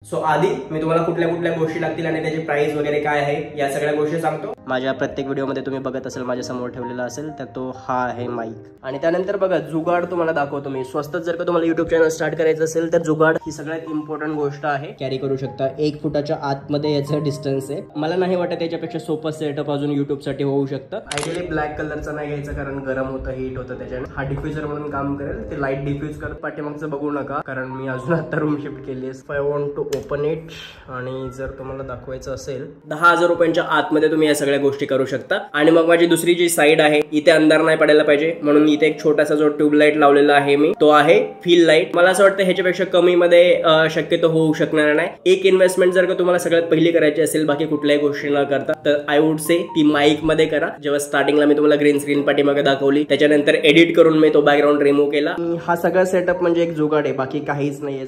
So आधी मी तुम्हाला कुठल्या कुठल्या गोष्टी लागतील आणि त्याची प्राइस वगैरे काय आहे या सगळ्या गोष्टी सांगतो। माझ्या प्रत्येक व्हिडिओमध्ये तुम्ही बघत असेल माझ्या समोर ठेवलेला असेल तर तो हा आहे माईक। आणि त्यानंतर बघा जुगाड तुम्हाला दाखवतो मी स्वस्तात। जर का तुम्हाला युट्यूब चॅनल स्टार्ट करायचं असेल तर जुगाड ही सगळ्यात इम्पॉर्टंट गोष्ट आहे। कॅरी करू शकता 1 फुटाच्या आतमध्ये याचं डिस्टन्स आहे। मला नाही वाटत याच्यापेक्षा सोपं सेटअप अजून युट्यूब साठी होऊ शकतं। आयडियली ब्लॅक कलरचा नाही घ्यायचा कारण गरम होतं, हीट होतं त्याच्याने। हा डिफ्युजर म्हणून काम करेल, ते लाईट डिफ्यूज करत पाठीमागचं बघू नका कारण मी अजून आता रूम शिफ्ट केली आहे। I want to open it आणि जर तुम्हाला दाखवायचं असेल 10,000 रुपयांच्या आतमध्ये तुम्ही या सगळ्या गोष्टी करू शकता। आणि मग माझी दुसरी जी साईड आहे इथे अंधार नाही पडायला पाहिजे म्हणून इथे एक छोटासा जो ट्यूबलाइट लावलेला आहे मी तो आहे फील लाईट। मला असं वाटतं ह्याच्यापेक्षा कमी मध्ये शक्यतो होऊ शकणार नाही। एक इन्व्हेस्टमेंट जर का तुम्हाला सगळ्यात पहिली करायची असेल बाकी कुठल्याही गोष्टी न करता तर आय वुड से ती माईक मध्ये करा। जेव्हा स्टार्टिंगला मी तुम्हाला ग्रीन स्क्रीन पाठीमागे दाखवली त्याच्यानंतर एडिट करून मी तो बॅकग्राऊंड रिमूव्ह केला। हा सगळा सेटअप म्हणजे एक जुगाड आहे, बाकी काहीच नाहीये।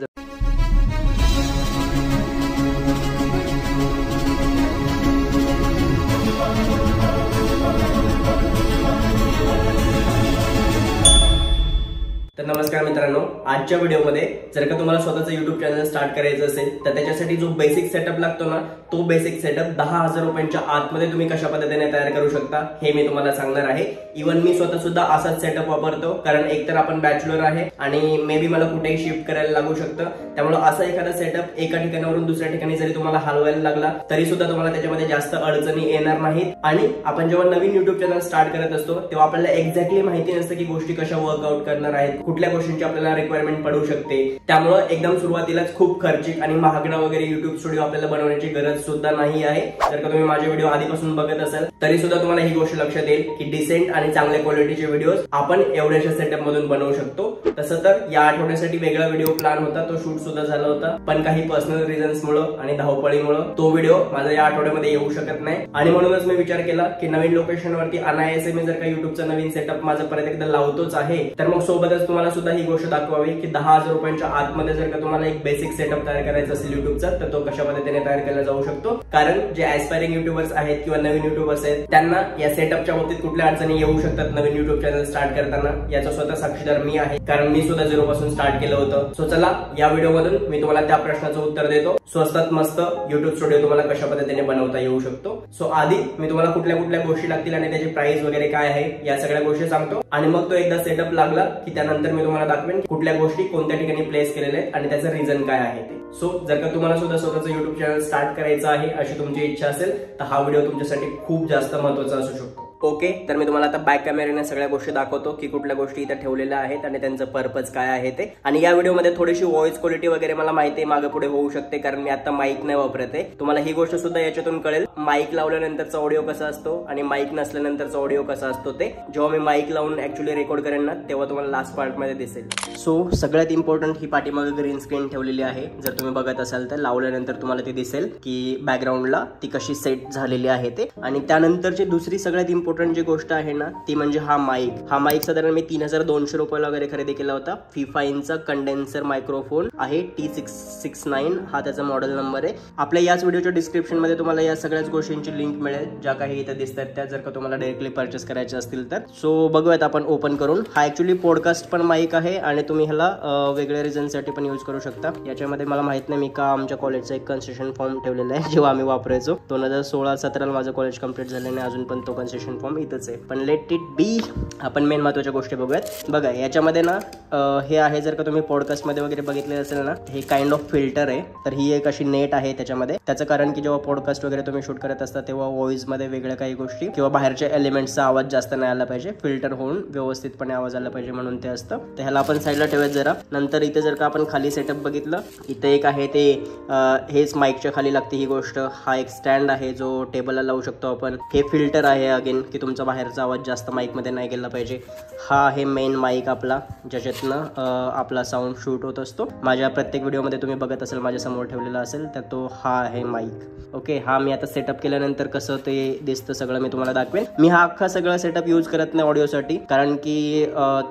तर नमस्कार मित्रांनो, आजच्या व्हिडिओमध्ये जर का तुम्हाला स्वतःचं युट्यूब चॅनल स्टार्ट करायचं असेल तर त्याच्यासाठी जो बेसिक सेटअप लागतो ना तो बेसिक सेटअप 10,000 रुपयांच्या आतमध्ये तुम्ही कशा पद्धतीने तयार करू शकता हे मी तुम्हाला सांगणार आहे। इव्हन मी स्वतः सुद्धा असाच सेटअप वापरतो कारण एकतर आपण बॅचलर आहे आणि मे बी मला कुठेही शिफ्ट करायला लागू शकतं। त्यामुळे असा एखादा सेटअप एका ठिकाणावरून दुसऱ्या ठिकाणी जरी तुम्हाला हलवायला लागला तरी सुद्धा तुम्हाला त्याच्यामध्ये जास्त अडचणी येणार नाहीत। आणि आपण जेव्हा नवीन युट्यूब चॅनल स्टार्ट करत असतो तेव्हा आपल्याला एक्झॅक्टली माहिती नसतं की गोष्टी कशा वर्कआउट करणार आहेत, कुठल्या गोष्टींची आपल्याला रिक्वायरमेंट पडू शकते। त्यामुळे एकदम सुरुवातीलाच खूप खर्चिक आणि महागडा वगैरे युट्यूब स्टुडिओ आपल्याला बनवण्याची गरज सुद्धा नाही आहे। जर का तुम्ही माझे व्हिडिओ आधीपासून बघत असाल तरी सुद्धा तुम्हाला ही गोष्ट लक्षात येईल की डिसेंट आणि चांगल्या क्वालिटीचे व्हिडिओज आपण एवढ्याशा सेटअप मधून बनवू शकतो। तसं तर या आठवड्यासाठी वेगळा व्हिडिओ प्लॅन होता, तो शूट सुद्धा झाला होता, पण काही पर्सनल रिझन्स मुळे आणि धावपळीमुळे तो व्हिडिओ माझा या आठवड्यामध्ये येऊ शकत नाही। आणि म्हणूनच मी विचार केला की नवीन लोकेशनवरती अनायासे मी जर का युट्यूबचा नवीन सेटअप माझा परत एकदा लावतोच आहे तर मग सोबतच तुम्हाला सुद्धा ही गोष्ट दाखवावी की 10,000 रुपयांच्या आतमध्ये जर का तुम्हाला एक बेसिक सेटअप तयार करायचा असेल युट्यूबचा तर तो कशा पद्धतीने तयार केला जाऊ शकतो। कारण जे ऍस्पायरिंग युट्यूबर्स आहेत किंवा नवीन युट्यूबर्स आहेत त्यांना या सेटअपच्या बाबतीत कुठल्या अडचणी येऊ शकतात नवीन युट्यूब चॅनल स्टार्ट करताना याचा स्वतः साक्षीदार मी आहे कारण मी सुद्धा 0 पासून स्टार्ट केलं होतं। सो चला या व्हिडिओ मधून मी तुम्हाला त्या प्रश्नाचं उत्तर देतो, स्वस्तात मस्त युट्यूब स्टुडिओ तुम्हाला कशा पद्धतीने बनवता येऊ शकतो। सो आधी मी तुम्हाला कुठल्या कुठल्या गोष्टी लागतील आणि त्याची प्राइस वगैरे काय आहे या सगळ्या गोष्टी सांगतो आणि मग तो एकदा सेटअप लागला की त्यानंतर मी तुम्हाला दाखवेन कुठल्या गोष्टी कोणत्या ठिकाणी प्लेस केलेल्या आहेत आणि त्याचं रिझन काय आहे ते। सो जर का तुम्हाला सुद्धा स्वतःचं युट्यूब चॅनल स्टार्ट करायचं आहे अशी तुमची इच्छा असेल तर हा व्हिडिओ तुमच्यासाठी खूप जास्त महत्त्वाचा असू शकतो। ओके, तर मी तुम्हाला आता बॅक कॅमेऱ्याने सगळ्या गोष्टी दाखवतो की कुठल्या गोष्टी इथे ठेवलेल्या आहेत आणि त्यांचं पर्पज काय आहे ते। आणि या व्हिडिओमध्ये थोडीशी व्हॉइस क्वालिटी वगैरे मला माहिती आहे मागे पुढे होऊ शकते कारण मी आता माईक नाही वापरत आहे। तुम्हाला ही गोष्ट सुद्धा याच्यातून कळेल माईक लावल्यानंतरचा ऑडिओ कसा असतो आणि माईक नसल्यानंतरचा ऑडिओ कसा असतो ते जेव्हा मी माईक लावून ऍक्च्युअली रेकॉर्ड करेन ना तेव्हा तुम्हाला लास्ट पार्ट मध्ये दिसेल। सो सगळ्यात इम्पॉर्टंट ही पाठीमागे ग्रीन स्क्रीन ठेवलेली आहे, जर तुम्ही बघत असाल तर लावल्यानंतर तुम्हाला ते दिसेल की बॅकग्राऊंडला ती कशी सेट झालेली आहे ते। आणि त्यानंतरची दुसरी सगळ्यात इम्पॉर्टंट जी गोष्ट आहे ना ती म्हणजे हा माईक साधारण मी 3,200 रुपयाला वगैरे खरेदी केला होता। FIFA इंचा कंडेन्सर मायक्रोफोन आहे, T669 हा त्याचा मॉडेल नंबर आहे। आपल्या याच व्हिडिओच्या डिस्क्रिप्शन मध्ये तुम्हाला या सगळ्याच गोष्टींची लिंक मिळेल ज्या काही इथे दिसतात त्या, जर का तुम्हाला डायरेक्टली परचेस करायचे असतील तर। सो बघूयात आपण ओपन करून। हा ऍक्च्युअली पॉडकास्ट पण माईक आहे आणि तुम्ही ह्याला वेगळ्या रिझन साठी पण यूज करू शकता। याच्यामध्ये मला माहित नाही मी का आमच्या कॉलेजचा एक कन्सेशन फॉर्म ठेवलेला आहे जेव्हा आम्ही वापरायचो। 2016-17 माझं कॉलेज कंप्लीट झाल्याने अजून पण तो कन्सेशन फॉर्म इथंच आहे, पण लेट इट बी। आपण मेन महत्वाच्या गोष्टी बघूयात। बघा याच्यामध्ये ना हे आहे, जर का तुम्ही पॉडकास्ट मध्ये वगैरे बघितले असेल ना हे काइंड ऑफ फिल्टर आहे। तर ही एक अशी नेट आहे त्याच्यामध्ये, त्याचं कारण की जेव्हा पॉडकास्ट वगैरे तुम्ही शूट करत असता तेव्हा व्हॉइस मध्ये वेगळ्या काही गोष्टी किंवा बाहेरच्या एलिमेंट्सचा आवाज जास्त नाही आला पाहिजे, फिल्टर होऊन व्यवस्थितपणे आवाज आला पाहिजे म्हणून ते असतं। तर ह्याला आपण साईडला ठेवायचं जरा। नंतर इथे जर का आपण खाली सेटअप बघितलं इथे एक आहे ते हेच माईकच्या खाली लागते ही गोष्ट। हा एक स्टँड आहे जो टेबलला लावू शकतो आपण। हे फिल्टर आहे अगेन की तुमचा बाहेरचा आवाज जास्त माईक मध्ये नाही गेला पाहिजे। हा आहे मेन माईक आपला ज्याच्यातनं आपला साऊंड शूट होत असतो। माझ्या प्रत्येक व्हिडिओमध्ये तुम्ही बघत असेल माझ्या समोर ठेवलेला असेल तर तो हा आहे माईक। ओके, हा मी आता सेटअप केल्यानंतर कसं ते दिसतं सगळं मी तुम्हाला दाखवेन। मी हा अख्खा सगळा सेटअप यूज करत नाही ऑडिओसाठी कारण की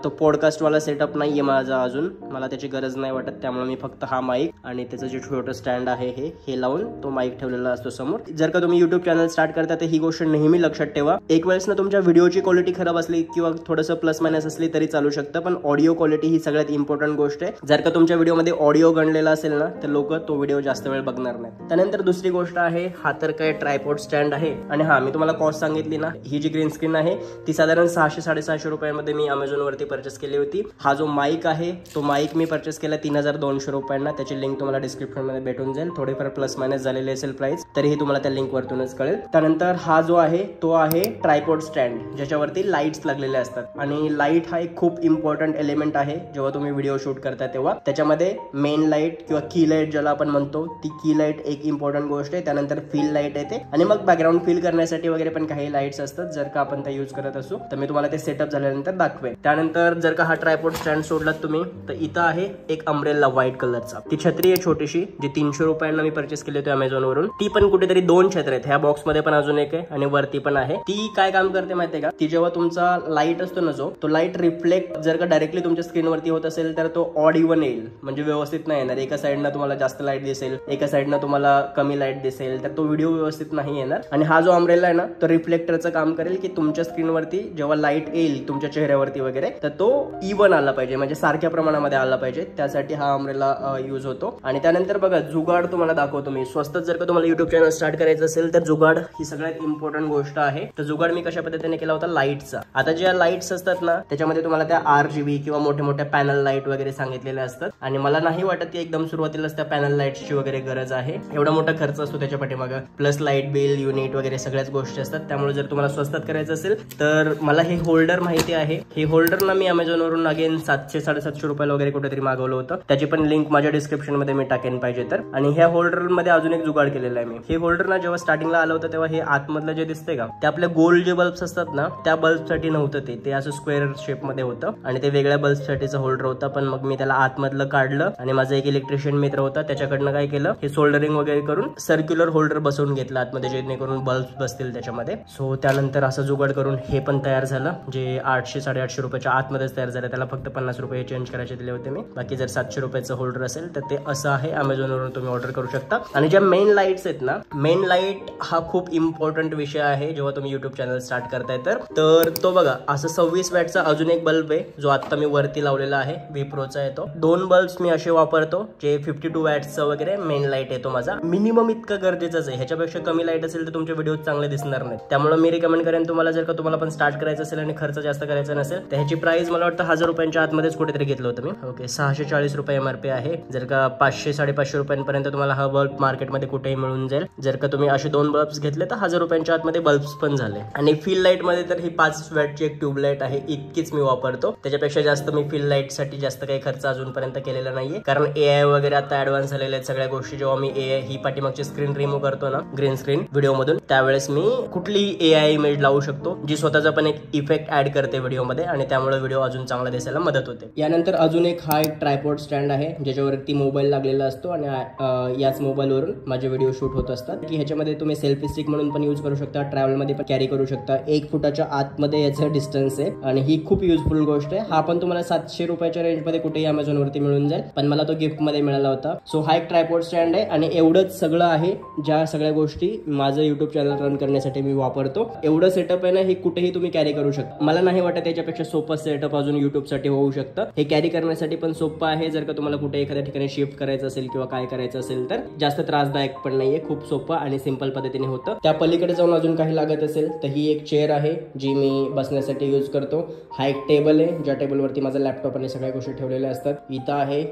तो पॉडकास्ट वाला सेटअप नाहीये माझा अजून, मला त्याची गरज नाही वाटत। त्यामुळे मी फक्त हा माईक आणि त्याचं जे छोटं स्टँड आहे हे लावून तो माईक ठेवलेला असतो समोर। जर का तुम्ही युट्यूब चॅनल स्टार्ट करता तर ही गोष्ट नेहमी लक्षात ठेवा, एक वेळेस ना तुमच्या व्हिडिओची क्वालिटी खराब असली किंवा थोडंसं प्लस मायनस असली तरी चालू शकतं, पण ऑडिओ क्वालिटी ही सगळ्यात इम्पॉर्टंट गोष्ट आहे. जर का तुमच्या व्हिडिओमध्ये ऑडिओ गणलेला असेल ना तर लोक तो व्हिडिओ जास्त वेळ बघणार नाही. त्यानंतर दुसरी गोष्ट आहे, हा तर काय ट्रायपॉड स्टँड आहे. आणि हा मी तुम्हाला कॉस्ट सांगितली ना, ही जी ग्रीन स्क्रीन आहे ती साधारण 600-650 रुपयांमध्ये मी अमेझॉन वरती परचेस केली होती. हा जो माईक आहे तो माईक मी परचेस केला 3200 रुपयांना. त्याची लिंक तुम्हाला डिस्क्रिप्शन मध्ये भेटून जाईल. थोडेफार प्लस मायनस झालेली असेल प्राइस, तरीही तुम्हाला त्या लिंक वरतूनच कळेल. त्यानंतर हा जो आहे तो आहे ट्रायपॉड स्टँड, ज्याच्यावरती लाईट्स लागलेले असतात. आणि लाईट हा एक खूप इम्पॉर्टंट एलिमेंट आहे जेव्हा तुम्ही व्हिडिओ शूट करता तेव्हा. त्याच्यामध्ये मेन लाईट किंवा की लाईट ज्याला आपण म्हणतो, ती की लाईट एक इम्पॉर्टंट गोष्ट आहे. त्यानंतर फील लाईट येते आणि मग बॅकग्राऊंड फील करण्यासाठी वगैरे पण काही लाईट्स असतात. जर का आपण त्या यूज करत असू तर मी तुम्हाला ते सेटअप झाल्यानंतर दाखवेन. त्यानंतर जर का हा ट्रायपॉड स्टँड सोडलात तुम्ही तर इथं आहे एक अम्ब्रेला व्हाईट कलरचा. ती छत्री आहे छोटीशी, जी 300 रुपयांना मी परचेस केली होती अमेझॉन वरून. ती पण कुठेतरी 2 छत्र्या आहेत. ह्या बॉक्स मध्ये पण अजून एक आहे आणि वरती पण आहे. ती काय काम करते माहितीये का, ती जेव्हा तुमचा लाईट असतो ना, जो तो लाईट रिफ्लेक्ट जर का डायरेक्टली तुमच्या स्क्रीनवरती होत असेल तर तो ऑड इव्हन येईल, म्हणजे व्यवस्थित नाही येणार. एका साईडनं तुम्हाला जास्त लाईट दिसेल, एका साईडनं तुम्हाला कमी लाईट दिसेल, तर तो व्हिडिओ व्यवस्थित नाही येणार. आणि हा जो अम्ब्रेला आहे ना तो रिफ्लेक्टरचं काम करेल की तुमच्या स्क्रीनवरती जेव्हा लाईट येईल तुमच्या चेहऱ्यावरती वगैरे तर तो इव्हन आला पाहिजे, म्हणजे सारख्या प्रमाणामध्ये आला पाहिजे. त्यासाठी हा अम्ब्रेला यूज होतो. आणि त्यानंतर बघा जुगाड तुम्हाला दाखवतो मी. स्वस्त जर का तुम्हाला युट्यूब चॅनल स्टार्ट करायचं असेल तर जुगाड ही सगळ्यात इम्पॉर्टंट गोष्ट आहे. तर जुगाड मी कशा पद्धतीने केला होता, लाईटचा. आता ज्या लाईट्स असतात ना त्याच्यामध्ये तुम्हाला त्या RGB किंवा मोठ्या मोठ्या पॅनल लाईट वगैरे सांगितलेल्या असतात. आणि मला नाही वाटत की एकदम सुरुवातीलाच त्या पॅनल लाईट्सची वगैरे गरज आहे. एवढा मोठा खर्च असतो त्याच्या पाठीमागं, प्लस लाईट बिल, युनिट वगैरे सगळ्याच गोष्टी असतात. त्यामुळे जर तुम्हाला स्वस्तात करायचं असेल तर मला हे होल्डर माहिती आहे. हे होल्डर ना मी अमेझॉन वरून अगेन 700-750 रुपयाला वगैरे कुठेतरी मागवलं होतं. त्याची पण लिंक माझ्या डिस्क्रिप्शन मध्ये मी टाकेन पाहिजे तर. आणि ह्या होल्डर मध्ये अजून एक जुगाड केलेला आहे मी. हे होल्डर ना जेव्हा स्टार्टिंगला आलं होतं तेव्हा हे आतमधलं जे दिसते का, ते आपल्या गोल्ड जे बल्ब्स असतात ना त्या बल्ब साठी नव्हतं. ते असं स्क्वेअर शेप मध्ये होतं आणि ते वेगळ्या बल्ब साठीचं होल्डर होतं. पण मग मी त्याला आतमधलं काढलं आणि माझा एक इलेक्ट्रिशियन मित्र होता, त्याच्याकडनं काय केलं, हे सोल्डरिंग वगैरे करून सर्क्युलर होल्डर बसवून घेतलं आतमध्ये, जेणेकरून बल्ब बसतील त्याच्यामध्ये. सो त्यानंतर असं जुगाड करून हे पण तयार झालं, जे 800-850 रुपयाच्या आतमध्येच तयार झालं. त्याला फक्त 50 रुपये चेंज करायचे दिले होते मी. बाकी जर 700 रुपयाचं होल्डर असेल तर ते असं आहे. अमेझॉन वरून तुम्ही ऑर्डर करू शकता. आणि ज्या मेन लाईट्स आहेत ना, मेन लाईट हा खूप इम्पॉर्टंट विषय आहे जेव्हा तुम्ही युट्यूब चॅनल स्टार्ट करताय तर तो बघा असं 26 वॅटचा अजून एक बल्ब आहे जो आता मी वरती लावलेला आहे, विप्रोचा आहे तो. 2 बल्ब्स मी असे वापरतो जे 52 वॅट्सचा वगैरे मेन लाईट येतो माझा. मिनिमम इतकं गरजेचंच आहे. ह्याच्यापेक्षा कमी लाईट असेल तर तुमचे व्हिडिओ चांगले दिसणार नाही. त्यामुळे मी रिकमेंड करेन तुम्हाला, जर का तुम्हाला पण स्टार्ट करायचं असेल आणि खर्च जास्त करायचा नसेल तर ह्याची प्राइस मला वाटतं 1000 रुपयांच्या आतमध्येच कुठेतरी घेतलं होतं मी. ओके, 640 रुपये MRP आहे. जर का 500-550 रुपयांपर्यंत तुम्हाला हा बल्ब मार्केटमध्ये कुठेही मिळून जाईल. जर का तुम्ही असे 2 बल्ब्स घेतले तर 1000 रुपयांच्या आतमध्ये बल्ब्स पण झाले. आणि फील लाईट मध्ये तर ही 5 वॅटची एक ट्यूबलाईट आहे, इतकीच मी वापरतो. त्याच्यापेक्षा जास्त मी फील लाईट साठी जास्त काही खर्च अजूनपर्यंत केलेला नाहीये, कारण AI वगैरे आता ऍडव्हान्स झालेले आहेत सगळ्या गोष्टी. जेव्हा मी AI ही पाठीमागची स्क्रीन रिमूव्ह करतो ना, ग्रीन स्क्रीन व्हिडिओ मधून, त्यावेळेस मी कुठलीही AI इमेज लावू शकतो जी स्वतःचा पण एक इफेक्ट ऍड करते व्हिडिओमध्ये आणि त्यामुळे व्हिडिओ अजून चांगला दिसायला मदत होते. यानंतर अजून एक हा एक ट्रायपॉड स्टँड आहे ज्याच्यावरती मोबाईल लागलेला असतो आणि याच मोबाईलवरून माझे व्हिडिओ शूट होत असतात. की ह्याच्यामध्ये तुम्ही सेल्फी स्टिक म्हणून पण यूज करू शकता, ट्रॅव्हल मध्ये पण कॅरी करू शकता. 1 फुटाच्या आतमध्ये याचं डिस्टन्स आहे आणि ही खूप युजफुल गोष्ट आहे. हा पण तुम्हाला 700 रुपयाच्या रेंज मध्ये कुठेही अमेझॉन वरती मिळून जाईल, पण मला तो गिफ्ट मध्ये मिळाला होता. सो हा एक ट्रायपॉड स्टँड आहे आणि एवढंच सगळं आहे, ज्या सगळ्या गोष्टी माझं युट्यूब चॅनल रन करण्यासाठी मी वापरतो. एवढं सेटअप आहे ना, हे कुठेही तुम्ही कॅरी करू शकता. मला नाही वाटत याच्यापेक्षा सोपं सेटअप अजून युट्यूब साठी होऊ शकतं. हे कॅरी करण्यासाठी पण सोपं आहे. जर का तुम्हाला कुठे एखाद्या ठिकाणी शिफ्ट करायचं असेल किंवा काय करायचं असेल तर जास्त त्रासदायक पण नाहीये, खूप सोपं आणि सिंपल पद्धतीने होतं. त्या पलीकडे जाऊन अजून काही लागत असेल तर ही एक चेअर आहे जी मी बसण्यासाठी यूज करतो. हा एक टेबल आहे ज्या टेबलवरती माझा लॅपटॉप आणि सगळ्या गोष्टी ठेवलेल्या असतात. इथं आहे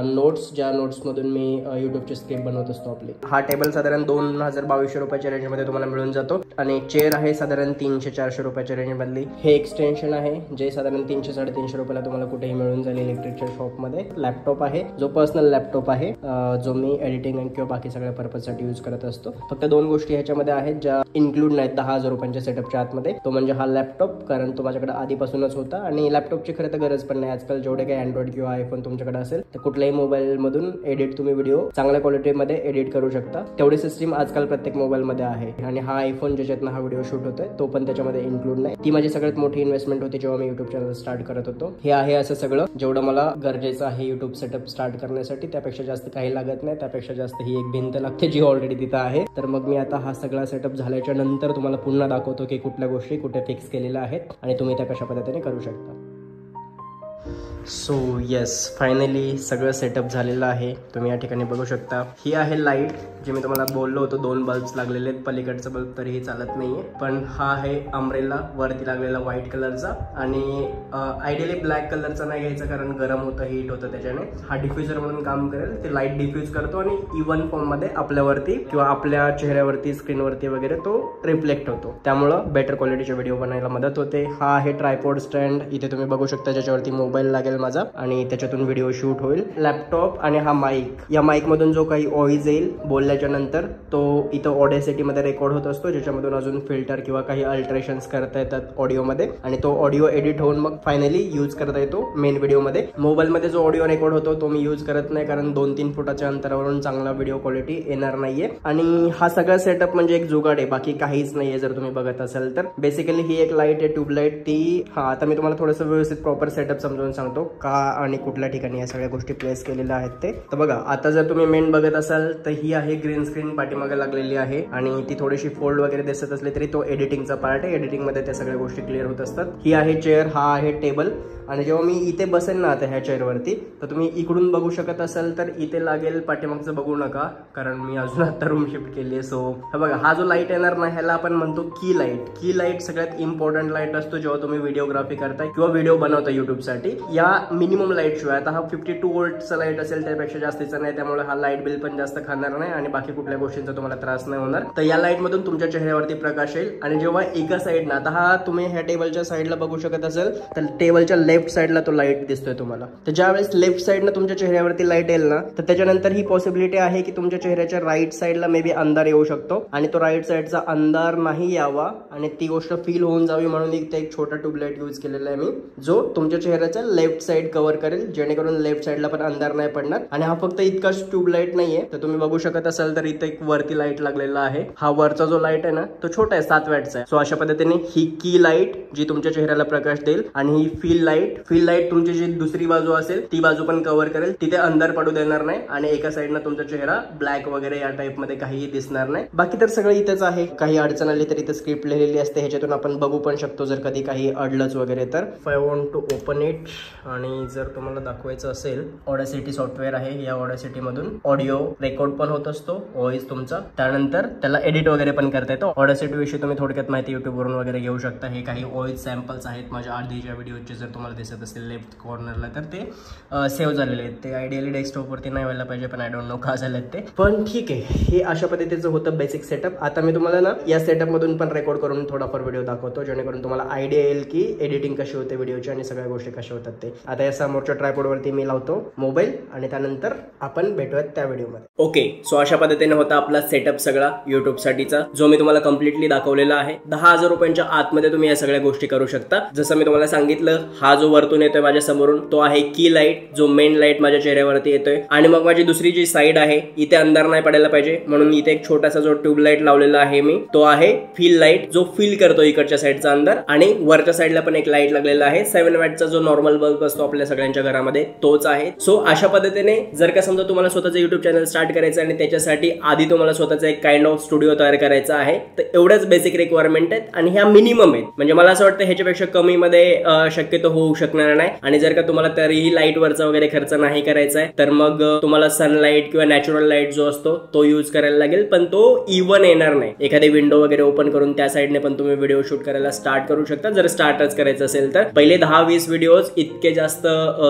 नोट्स, ज्या नोट्स मधून मी युट्यूबचे स्क्रिप्ट बनवत असतो आपली. हा टेबल साधारण 2200 रुपयाच्या रेंज मध्ये तुम्हाला मिळून जातो. आणि चेअर आहे साधारण 300-400 रुपयाच्या रेंज मधली. हे एक्सटेन्शन आहे जे साधारण 300-350 रुपयाला तुम्हाला कुठेही मिळून जाईल इलेक्ट्रिकच्या शॉप मध्ये. लॅपटॉप आहे जो पर्सनल लॅपटॉप आहे, जो मी एडिटिंग किंवा बाकी सगळ्या पर्पज साठी यूज करत असतो. फक्त 2 गोष्टी ह्याच्यामध्ये आहेत ज्या इन्क्लूड नाहीत 10,000 रुपयांच्या सेटअपच्या आतमध्ये. तो म्हणजे हा लॅपटॉप, कारण तो माझ्याकडे आधीपासूनच होता आणि लॅपटॉपची खरं तर गरज पण नाही. आजकाल जेवढे काही अँड्रॉइड किंवा आयफोन तुमच्याकडे असेल तर कुठल्याही मोबाईल मधून एडिट तुम्ही व्हिडिओ चांगल्या क्वालिटीमध्ये एडिट करू शकता. तेवढी सिस्टीम आजकाल प्रत्येक मोबाईल मध्ये आहे. आणि हा आयफोन ज्याच्यातनं हा व्हिडिओ शूट होतोय तो पण त्याच्यामध्ये इन्क्लूड नाही. ती माझी सगळ्यात मोठी इन्व्हेस्टमेंट होती जेव्हा मी युट्यूब चॅनल स्टार्ट करत होतो. हे आहे असं सगळं जेवढं मला गरजेचं आहे युट्यूब सेटअप स्टार्ट करण्यासाठी. त्यापेक्षा जास्त काही लागत नाही, त्यापेक्षा जास्त ही एक भिंत लागते जी ऑलरेडी तिथं आहे. तर मग मी आता हा सगळा सेटअप झाल्याच्या नंतर तुम्हाला पुन्हा दाखवतो दाखवतो की कुठल्या गोष्टी कुठे फिक्स केलेल्या आहेत आणि तुम्ही त्या कशा पद्धतीने करू शकता. सो येस, फायनली सगळं सेटअप झालेलं आहे. तुम्ही या ठिकाणी बघू शकता. ही आहे लाईट, जे मी तुम्हाला बोललो होतो 2 बल्ब्स लागलेले आहेत. पलीकडचा बल्ब तरीही चालत नाहीये, पण हा आहे अम्ब्रेला वरती लागलेला व्हाईट कलरचा. आणि आयडियली ब्लॅक कलरचा नाही घ्यायचा, कारण गरम होतं, हीट होतं त्याच्याने. हा डिफ्युजर म्हणून काम करेल. ते लाईट डिफ्यूज करतो आणि इव्हन फॉर्म मध्ये आपल्यावरती किंवा आपल्या चेहऱ्यावरती, स्क्रीनवरती वगैरे तो रिफ्लेक्ट होतो. त्यामुळं बेटर क्वालिटीचे व्हिडिओ बनायला मदत होते. हा आहे ट्रायपॉड स्टँड. इथे तुम्ही बघू शकता, ज्याच्यावरती मोबाईल लागेल माझा आणि त्याच्यातून व्हिडिओ शूट होईल. लॅपटॉप आणि हा माईक, या माईक मधून जो काही व्हॉइस येईल बोलल्याच्या नंतर तो इथं ऑडेसिटी मध्ये रेकॉर्ड होत असतो, ज्याच्यामधून अजून फिल्टर किंवा काही अल्टरेशन्स करता येतात ऑडिओ मध्ये आणि तो ऑडिओ एडिट होऊन मग फायनली यूज करता येतो मेन व्हिडिओ मध्ये. मोबाईल मध्ये जो ऑडिओ रेकॉर्ड होतो तो मी यूज करत नाही, कारण 2-3 फुटाच्या अंतरावरून चांगला व्हिडिओ क्वालिटी येणार नाहीये. आणि हा सगळा सेटअप म्हणजे एक जुगाड आहे, बाकी काहीच नाहीये. जर तुम्ही बघत असाल तर बेसिकली ही एक लाईट आहे, ट्यूबलाईट. ती आता मी तुम्हाला थोडंसं व्यवस्थित प्रॉपर सेटअप समजावून सांगतो का आणि कुठल्या ठिकाणी या सगळ्या गोष्टी प्लेस केलेल्या आहेत ते. तर बघा, आता जर तुम्ही मेन बघत असाल तर ही आहे ग्रीन स्क्रीन पाठीमागे लागलेली आहे आणि ती थोडीशी फोल्ड वगैरे दिसत असली तरी तो एडिटिंगचा पार्ट आहे. एडिटिंग मध्ये त्या सगळ्या गोष्टी क्लिअर होत असतात. ही आहे चेअर, हा आहे टेबल. आणि जेव्हा मी इथे बसेल ना आता ह्या चेअरवरती, तर तुम्ही इकडून बघू शकत असाल तर इथे लागेल, पाठीमागचं बघू नका कारण मी अजून आता रूम शिफ्ट केली आहे. सो हा बघा, हा जो लाईट येणार ना ह्याला आपण म्हणतो की लाईट. की लाईट सगळ्यात इम्पॉर्टंट लाईट असतो जेव्हा तुम्ही व्हिडिओग्राफी करताय किंवा व्हिडिओ बनवता युट्यूबसाठी. या मिनिमम लाईट शिवाय, आता हा 52 वोल्टचा लाईट असेल त्यापेक्षा जास्तीचा नाही, त्यामुळे हा लाईट बिल पण जास्त खाणार नाही आणि बाकी कुठल्या गोष्टींचा तुम्हाला त्रास नाही होणार. तर या लाईट मधून तुमच्या चेहऱ्यावरती प्रकाश येईल. आणि जेव्हा एका साईडनं, आता हा तुम्ही ह्या टेबलच्या साईडला बघू शकत असेल तर टेबलच्या लेफ्ट साईडला तो लाईट दिसतोय तुम्हाला. तर ज्यावेळेस लेफ्ट साईडनं तुमच्या चेहऱ्यावरती लाईट येईल ना, तर त्याच्यानंतर ही पॉसिबिलिटी आहे की तुमच्या चेहऱ्याच्या राईट साईडला मे बी अंधार येऊ शकतो आणि तो राईट साईडचा अंधार नाही यावा आणि ती गोष्ट फील होऊन जावी म्हणून इथे एक छोटा ट्यूबलाईट यूज केलेला आहे मी, जो तुमच्या चेहऱ्याच्या लेफ्ट साईड कव्हर करेल, जेणेकरून लेफ्ट साईडला पण अंधार नाही पडणार. आणि हा फक्त इतकाच ट्यूबलाईट नाहीये, तर तुम्ही बघू शकत असाल तर इथे एक वरती लाईट लागलेला आहे. हा वरचा जो लाईट आहे ना तो छोटा आहे, 7 वॅटचा आहे. सो अशा पद्धतीने ही की लाईट जी तुमच्या चेहऱ्याला प्रकाश देईल आणि ही फील लाईट तुमची जी दुसरी बाजू असेल ती बाजू पण कव्हर करेल. तिथे अंधार पडू देणार नाही आणि एका साईडनं तुमचा चेहरा ब्लॅक वगैरे या टाइप मध्ये काहीही दिसणार नाही. बाकी तर सगळं इथेच आहे. काही अडचण आली तर इथे स्क्रिप्ट लिहिलेली असते, ह्याच्यातून आपण बघू पण शकतो जर कधी काही अडलंच वगैरे तर. I want to open it. आणि जर तुम्हाला दाखवायचं असेल, ऑडेसिटी सॉफ्टवेअर आहे. या ऑडेसिटी मधून ऑडिओ रेकॉर्ड पण होत असतो, व्हॉइस तुमचा, त्यानंतर त्याला एडिट वगैरे पण करता येतो. ऑडेसिटी विषयी तुम्ही थोडक्यात माहिती युट्यूब वरून वगैरे घेऊ शकता. हे काही व्हॉइस सॅम्पल्स आहेत माझ्या आधीच्या व्हिडिओचे, जर तुम्हाला दिसत असेल लेफ्ट कॉर्नरला तर ते सेव्ह झालेले आहेत. ते आयडियली डेस्कटॉपवरती नाही व्हायला पाहिजे, पण आय डोंट नो का झालेत ते, पण ठीक आहे. हे अशा पद्धतीचं होतं बेसिक सेटअप. आता मी तुम्हाला ना या सेटअप मधून पण रेकॉर्ड करून थोडाफार व्हिडिओ दाखवतो, जेणेकरून तुम्हाला आयडिया येईल की एडिटिंग कशी होते व्हिडिओची आणि सगळ्या गोष्टी कशा होतात ते. आता या समोरच्या ट्रायपॉडवरती मी लावतो मोबाईल आणि त्यानंतर आपण भेटूयात त्या व्हिडिओमध्ये. ओके, सो अशा पद्धतीने होता आपला सेटअप सगळा युट्यूब साठीचा, जो मी तुम्हाला कम्प्लिटली दाखवलेला आहे. 10,000 रुपयांच्या आतमध्ये तुम्ही या सगळ्या गोष्टी करू शकता. जसं मी तुम्हाला सांगितलं, हा जो वरतून येतोय माझ्या समोरून तो आहे की लाईट, जो मेन लाईट माझ्या चेहऱ्यावरती येतोय. आणि मग माझी दुसरी जी साईड आहे इथे अंधार नाही पडायला पाहिजे म्हणून इथे एक छोटासा जो ट्यूबलाईट लावलेला आहे मी, तो आहे फील लाईट, जो फील करतो इकडच्या साईडचा अंधार. आणि वरच्या साईडला पण एक लाईट लागलेला आहे, 7 वॅटचा जो नॉर्मल बल्ब असतो आपल्या सगळ्यांच्या घरामध्ये, तोच आहे. सो अशा पद्धतीने जर का समजा तुम्हाला स्वतःचं युट्यूब चॅनल स्टार्ट करायचं आणि त्याच्यासाठी आधी तुम्हाला स्वतःचा एक काइंड ऑफ स्टुडिओ तयार करायचा आहे, तर एवढंच बेसिक रिक्वायरमेंट आहेत आणि ह्या मिनिमम आहेत. म्हणजे मला असं वाटतं ह्याच्यापेक्षा कमी मध्ये शक्यतो होऊ शकणार नाही. आणि जर का तुम्हाला तरीही लाईट वरचा वगैरे खर्च नाही करायचा आहे तर मग तुम्हाला सनलाईट किंवा नॅचरल लाईट जो असतो तो यूज करायला लागेल, पण तो इव्हन येणार नाही. एखादी विंडो वगैरे ओपन करून त्या साईडने पण तुम्ही व्हिडिओ शूट करायला स्टार्ट करू शकता, जर स्टार्टच करायचं असेल तर. पहिले 10-20 व्हिडिओज इतके जास्त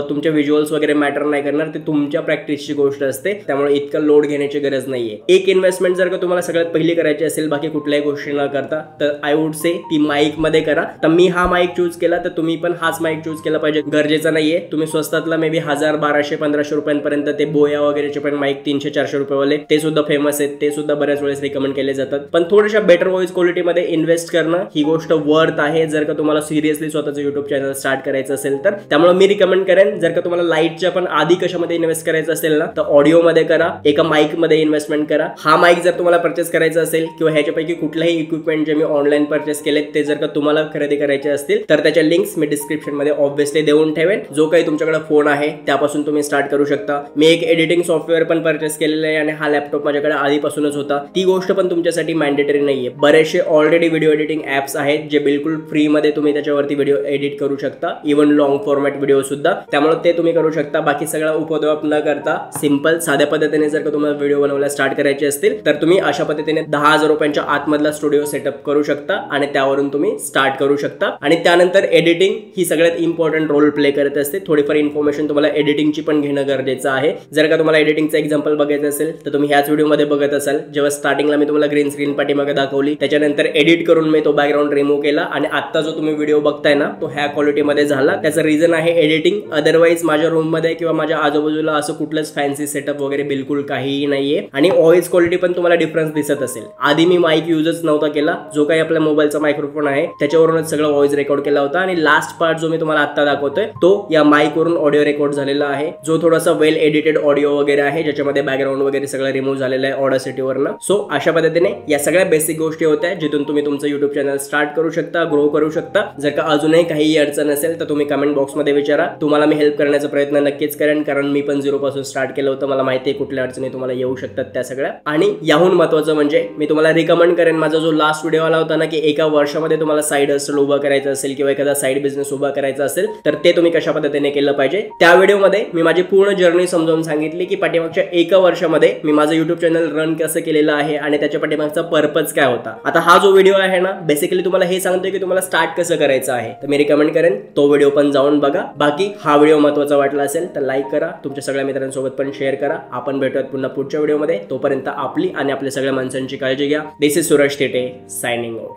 तुमचे व्हिज्युअल्स वगैरे मॅटर नाही करणार, ते तुमच्या प्रॅक्टिसची गोष्ट असते, त्यामुळे इतकं लोड घेण्याची गरज नाहीये. एक इन्व्हेस्टमेंट जर का तुम्हाला सगळ्यात पहिली करायची असेल बाकी कुठल्याही गोष्टी न करता, तर आय वुड से ती माईक मध्ये करा. तर मी हा माईक चूज केला, तर तुम्ही पण हाच माईक चूज केला पाहिजे गरजेचं नाहीये. तुम्ही स्वस्तातला मे बी 1000, 1200, 1500 रुपयांपर्यंत ते बोया वगैरेचे पण माईक 300-400 रुपयेवाले ते सुद्धा फेमस आहेत, ते सुद्धा बऱ्याच वेळेस रिकमेंड केले जातात. पण थोड्याशा बेटर व्हॉइस क्वालिटीमध्ये इन्व्हेस्ट करणं ही गोष्ट वर्थ आहे जर का तुम्हाला सिरियसली स्वतःचं युट्यूब चॅनल स्टार्ट करायचं असेल तर. त्यामुळे मी रिकमेंड करेन, जर का तुम्हाला लाईटच्या पण आधी कशामध्ये इन्व्हेस्ट करायचं असेल ना, तर ऑडिओ मध्ये करा, एका माईक मध्ये इन्व्हेस्टमेंट करा. हा माईक जर तुम्हाला परचेस करायचा असेल किंवा ह्याच्यापैकी कुठल्याही इक्विपमेंट जे मी ऑनलाईन परचेस केलेत ते जर का तुम्हाला खरेदी करायचे असतील तर त्याच्या लिंक्स मी डिस्क्रिप्शन मध्ये ऑब्व्हियसली देऊन ठेवेन. जो काही तुमच्याकडे फोन आहे त्यापासून तुम्ही स्टार्ट करू शकता. मी एक एडिटिंग सॉफ्टवेअर पण परचेस केलेलं आहे आणि हा लॅपटॉप माझ्याकडे आधीपासूनच होता. ती गोष्ट पण तुमच्यासाठी मॅन्डेटरी नाहीये. बरेचसे ऑलरेडी व्हिडिओ एडिटिंग ऍप्स आहेत जे बिलकुल फ्री मध्ये तुम्ही त्याच्यावरती व्हिडिओ एडिट करू शकता, इव्हन लॉंग फॉर्मॅट व्हिडिओ सुद्धा. त्यामुळे ते तुम्ही करू शकता. बाकी सगळा उपद्व्याप न करता सिंपल साध्या पद्धतीने जर का तुम्हाला व्हिडिओ बनवायला स्टार्ट करायचे असतील तर तुम्ही अशा पद्धतीने 10,000 रुपयांच्या आतमधला स्टुडिओ सेटअप करू शकता आणि त्यावरून तुम्ही स्टार्ट करू शकता. आणि त्यानंतर एडिटिंग ही सगळ्यात इम्पॉर्टंट रोल प्ले करत असते. थोडीफार इन्फॉर्मेशन तुम्हाला एडिटिंगची पण घेणं गरजेचं आहे. जर का तुम्हाला एडिटिंगचं एक्झाम्पल बघायचं असेल तर तुम्ही ह्याच व्हिडिओमध्ये बघत असाल. जेव्हा स्टार्टिंगला मी तुम्हाला ग्रीन स्क्रीन पाठीमागे दाखवली, त्याच्यानंतर एडिट करून मी तो बॅकग्राऊंड रिमूव्ह केला आणि आता जो तुम्ही व्हिडिओ बघताय ना तो ह्या क्वालिटीमध्ये झाला. त्याचं रिझन आहे एडिटिंग. अदरवाईज माझ्या रूममध्ये किंवा माझ्या आजूबाजूला असं कुठलंच फॅन्सी सेटअप वगैरे बिलकुल काहीही नाहीये. आणि व्हॉइस क्वालिटी पण तुम्हाला डिफरन्स दिसत असेल. आधी मी माईक यूजच नव्हता केला. जो काही आपल्या मोबाईलचा मायक्रोफोन आहे त्याच्यावरूनच सगळं व्हॉइस रेकॉर्ड केला होता आणि लास्ट पार्ट जो मी तुम्हाला आता दाखवतोय तो या माईक वरून ऑडिओ रेकॉर्ड झालेला आहे, जो थोडासा वेल एडिटेड ऑडिओ वगैरे आहे, ज्याच्यामध्ये बॅकग्राऊंड वगैरे सगळं रिमूव्ह झालेलं आहे ऑडासिटीवरनं. सो अशा पद्धतीने या सगळ्या बेसिक गोष्टी होत्या जिथून तुम्ही तुमचं युट्यूब चॅनल स्टार्ट करू शकता, ग्रो करू शकता. जर का अजूनही काही अडचण असेल तर तुम्ही कमेंट बॉक्समध्ये विचारा. तुम्हाला मी हेल्प करण्याचा प्रयत्न नक्कीच करेन, कारण मी पण 0 पासून स्टार्ट केलं होतं. मला माहिती आहे कुठल्या अडचणी तुम्हाला येऊ शकतात त्या सगळ्या. आणि याहून महत्त्वाचं म्हणजे मी तुम्हाला रिकमेंड करेन माझा जो लास्ट व्हिडिओ आला होता ना की एका वर्षामध्ये तुम्हाला साईड हसल उभा करायचा असेल किंवा एखादा साईड बिझनेस उभा करायचा असेल तर ते तुम्ही कशा पद्धतीने केलं पाहिजे. त्या व्हिडिओमध्ये मी माझी पूर्ण जर्नी समजावून सांगितली की पाठीमागच्या एका वर्षामध्ये मी माझं युट्यूब चॅनल रन कसं केलेलं आहे आणि त्याच्या पाठीमागचा पर्पज काय होता. आता हा जो व्हिडिओ आहे ना बेसिकली तुम्हाला हे सांगतोय की तुम्हाला स्टार्ट कसं करायचं आहे. तर मी रिकमेंड करेन तो व्हिडिओ पण जाऊन बघा. बाकी हा व्हिडिओ महत्त्वाचा वाटला असेल तर लाईक करा, तुमच्या सगळ्या मित्रांसोबत पण शेअर करा. आपण भेटूयात पुन्हा पुढच्या व्हिडिओमध्ये. तोपर्यंत आपली आणि आपल्या सगळ्या माणसांची काळजी घ्या. This is Suraj Thite signing of.